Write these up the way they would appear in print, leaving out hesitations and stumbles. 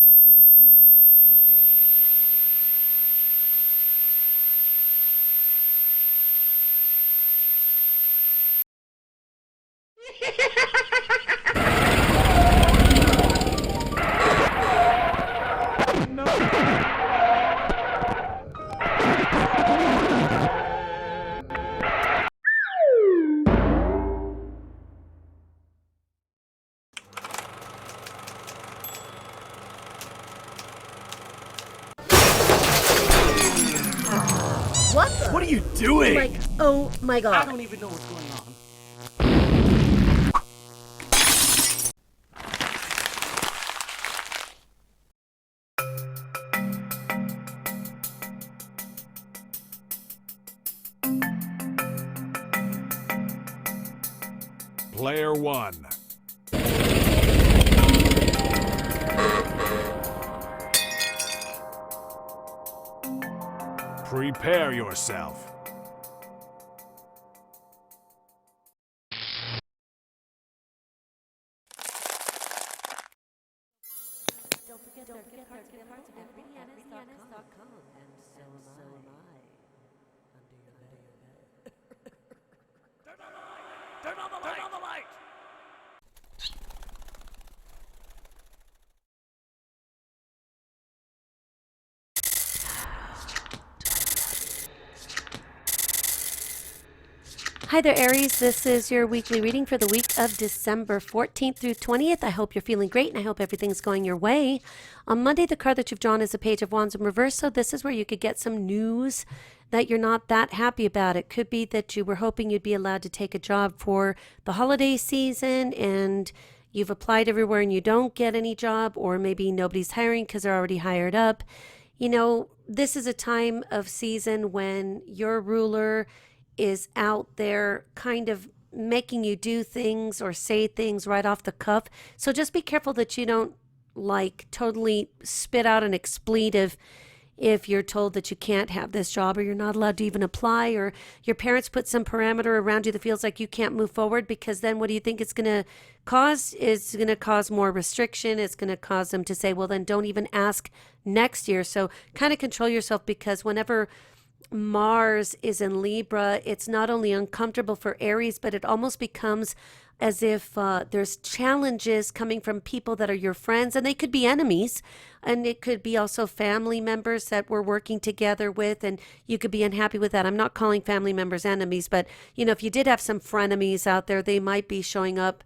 What the? What are you doing? Oh my god. I don't even know what's going on. Player one. Prepare yourself. Don't forget our gift cards at RitaYanez.com, and so am I. Under your bed. Turn on the light! Turn on the light! Turn on the light! Hi there, Aries. This is your weekly reading for the week of December 14th through 20th. I hope you're feeling great, and I hope everything's going your way. On Monday, the card that you've drawn is a Page of Wands in reverse, so this is where you could get some news that you're not that happy about. It could be that you were hoping you'd be allowed to take a job for the holiday season, and you've applied everywhere and you don't get any job, or maybe nobody's hiring because they're already hired up. You know, this is a time of season when your ruler is out there kind of making you do things or say things right off the cuff. So just be careful that you don't like totally spit out an expletive if you're told that you can't have this job, or you're not allowed to even apply, or your parents put some parameter around you that feels like you can't move forward, because then what do you think it's going to cause? It's going to cause more restriction. It's going to cause them to say, well, then don't even ask next year. So kind of control yourself, because whenever Mars is in Libra, it's not only uncomfortable for Aries, but it almost becomes as if there's challenges coming from people that are your friends, and they could be enemies, and it could be also family members that we're working together with, and you could be unhappy with that. I'm not calling family members enemies, but you know, if you did have some frenemies out there, they might be showing up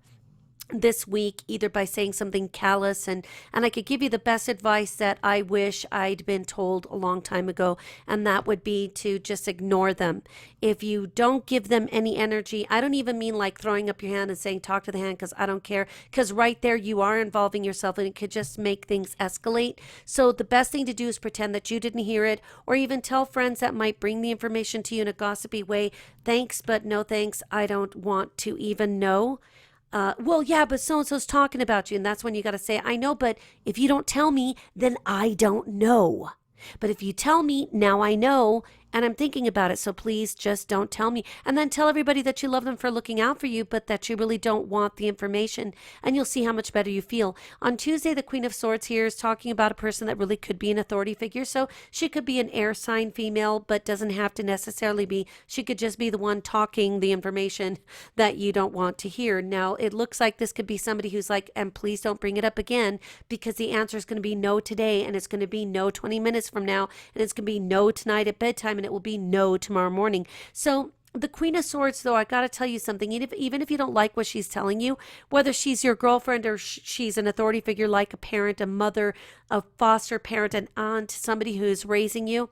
this week, either by saying something callous, and I could give you the best advice that I wish I'd been told a long time ago, and that would be to just ignore them. If you don't give them any energy, I don't even mean like throwing up your hand and saying talk to the hand, because I don't care, because right there you are involving yourself, and it could just make things escalate. So the best thing to do is pretend that you didn't hear it, or even tell friends that might bring the information to you in a gossipy way, thanks but no thanks, I don't want to even know. Well, yeah, but so-and-so's talking about you. And that's when you got to say, I know, but if you don't tell me, then I don't know. But if you tell me, now I know, and I'm thinking about it. So please just don't tell me. And then tell everybody that you love them for looking out for you, but that you really don't want the information. And you'll see how much better you feel. On Tuesday, the Queen of Swords here is talking about a person that really could be an authority figure. So she could be an air sign female, but doesn't have to necessarily be. She could just be the one talking the information that you don't want to hear. Now, it looks like this could be somebody who's like, and please don't bring it up again, because the answer is going to be no today, and it's going to be no 20 minutes from now, and it's going to be no tonight at bedtime, and it will be no tomorrow morning. So the Queen of Swords, though, I got to tell you something, even if you don't like what she's telling you, whether she's your girlfriend or she's an authority figure like a parent, a mother, a foster parent, an aunt, somebody who's raising you,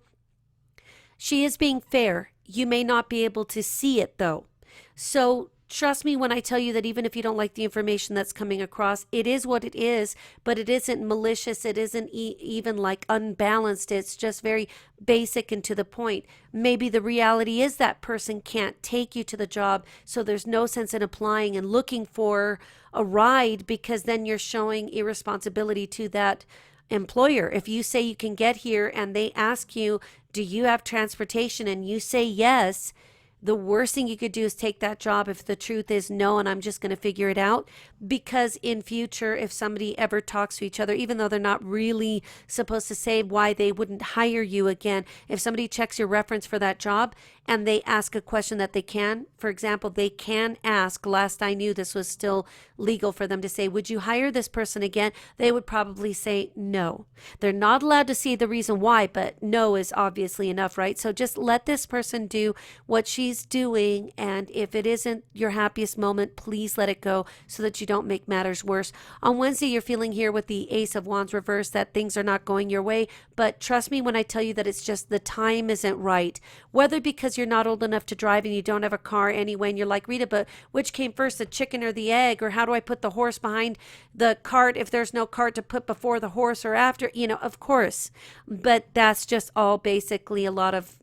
she is being fair. You may not be able to see it, though. So trust me when I tell you that even if you don't like the information that's coming across, it is what it is, but it isn't malicious. It isn't even like unbalanced. It's just very basic and to the point. Maybe the reality is that person can't take you to the job, so there's no sense in applying and looking for a ride, because then you're showing irresponsibility to that employer. If you say you can get here and they ask you, do you have transportation, and you say yes, the worst thing you could do is take that job if the truth is no, and I'm just going to figure it out. Because in future, if somebody ever talks to each other, even though they're not really supposed to say why they wouldn't hire you again, if somebody checks your reference for that job and they ask a question that they can, for example, they can ask, last I knew this was still legal for them to say, would you hire this person again? They would probably say no. They're not allowed to see the reason why, but no is obviously enough, right? So just let this person do what she's doing, and if it isn't your happiest moment, please let it go so that you don't make matters worse. On Wednesday, you're feeling here with the Ace of Wands reversed that things are not going your way, but trust me when I tell you that it's just the time isn't right. Whether because you're not old enough to drive and you don't have a car anyway, and you're like, Rita, but which came first, the chicken or the egg? Or how do I put the horse behind the cart if there's no cart to put before the horse or after? You know, of course. But that's just all basically a lot of,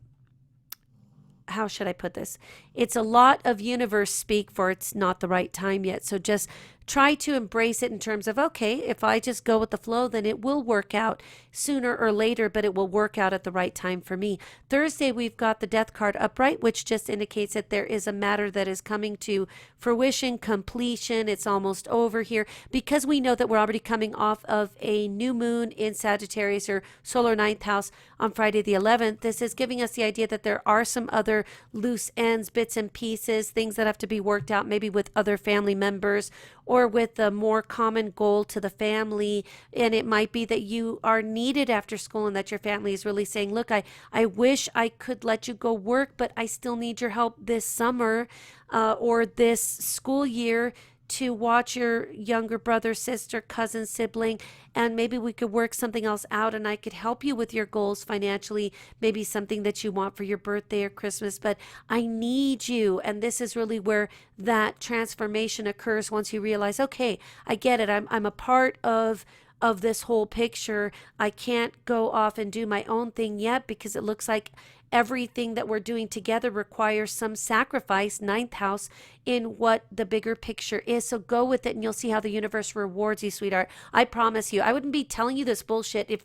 how should I put this? It's a lot of universe speak for it's not the right time yet. So just try to embrace it in terms of, okay, if I just go with the flow, then it will work out sooner or later, but it will work out at the right time for me. Thursday, we've got the Death card upright, which just indicates that there is a matter that is coming to fruition, completion. It's almost over here because we know that we're already coming off of a new moon in Sagittarius or solar ninth house on Friday the 11th. This is giving us the idea that there are some other loose ends, bits and pieces, things that have to be worked out maybe with other family members or with a more common goal to the family. And it might be that you are needed after school and that your family is really saying, look, I wish I could let you go work, but I still need your help this summer or this school year to watch your younger brother, sister, cousin, sibling, and maybe we could work something else out and I could help you with your goals financially, maybe something that you want for your birthday or Christmas, but I need you. And this is really where that transformation occurs once you realize, okay, I get it. I'm a part of this whole picture. I can't go off and do my own thing yet because it looks like everything that we're doing together requires some sacrifice, ninth house, in what the bigger picture is. So go with it and you'll see how the universe rewards you, sweetheart. I promise you. I wouldn't be telling you this bullshit if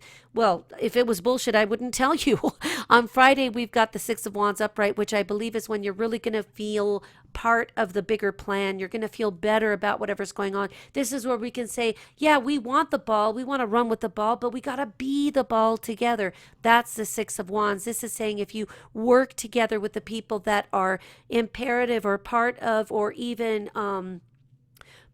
it was bullshit, I wouldn't tell you. On Friday, we've got the Six of Wands upright, which I believe is when you're really going to feel part of the bigger plan. You're going to feel better about whatever's going on. This is where we can say, yeah, we want the ball. We want to run with the ball, but we got to be the ball together. That's the Six of Wands. This is saying if you work together with the people that are imperative or part of or even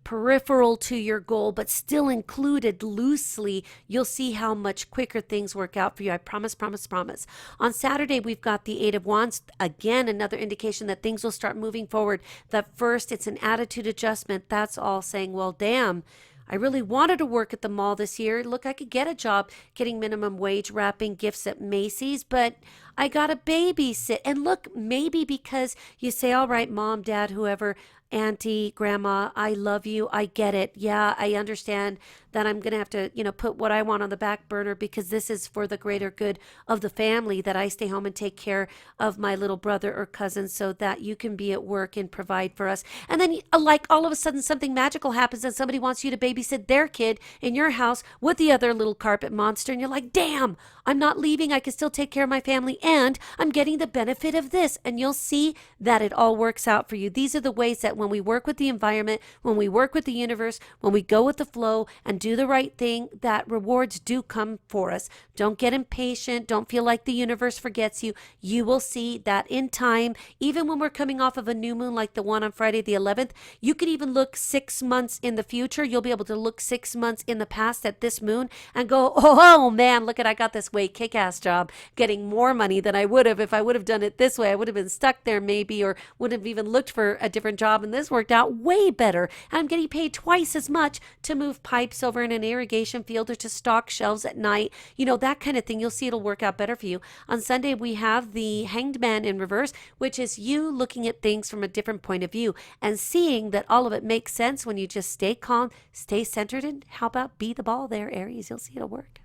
peripheral to your goal, but still included loosely, you'll see how much quicker things work out for you. I promise, promise, promise. On Saturday, we've got the Eight of Wands. Again, another indication that things will start moving forward. That first, it's an attitude adjustment. That's all saying, well, damn, I really wanted to work at the mall this year. Look, I could get a job getting minimum wage, wrapping gifts at Macy's, but I got to babysit. And look, maybe because you say, all right, mom, dad, whoever, auntie, grandma, I love you. I get it. Yeah, I understand that I'm going to have to, put what I want on the back burner because this is for the greater good of the family, that I stay home and take care of my little brother or cousin so that you can be at work and provide for us. And then like all of a sudden something magical happens and somebody wants you to babysit their kid in your house with the other little carpet monster. And you're like, damn, I'm not leaving. I can still take care of my family and I'm getting the benefit of this. And you'll see that it all works out for you. These are the ways that when we work with the environment, when we work with the universe, when we go with the flow and do the right thing, that rewards do come for us. Don't get impatient. Don't feel like the universe forgets you. You will see that in time, even when we're coming off of a new moon like the one on Friday the 11th, you could even look 6 months in the future. You'll be able to look 6 months in the past at this moon and go, oh man, look at, I got this way kick-ass job getting more money than I would have if I would have done it this way. I would have been stuck there maybe, or would have even looked for a different job, and this worked out way better. And I'm getting paid twice as much to move pipes over in an irrigation field or to stock shelves at night. That kind of thing. You'll see it'll work out better for you. On Sunday, we have the Hanged Man in reverse, which is you looking at things from a different point of view and seeing that all of it makes sense when you just stay calm, stay centered, and how about be the ball there, Aries? You'll see it'll work.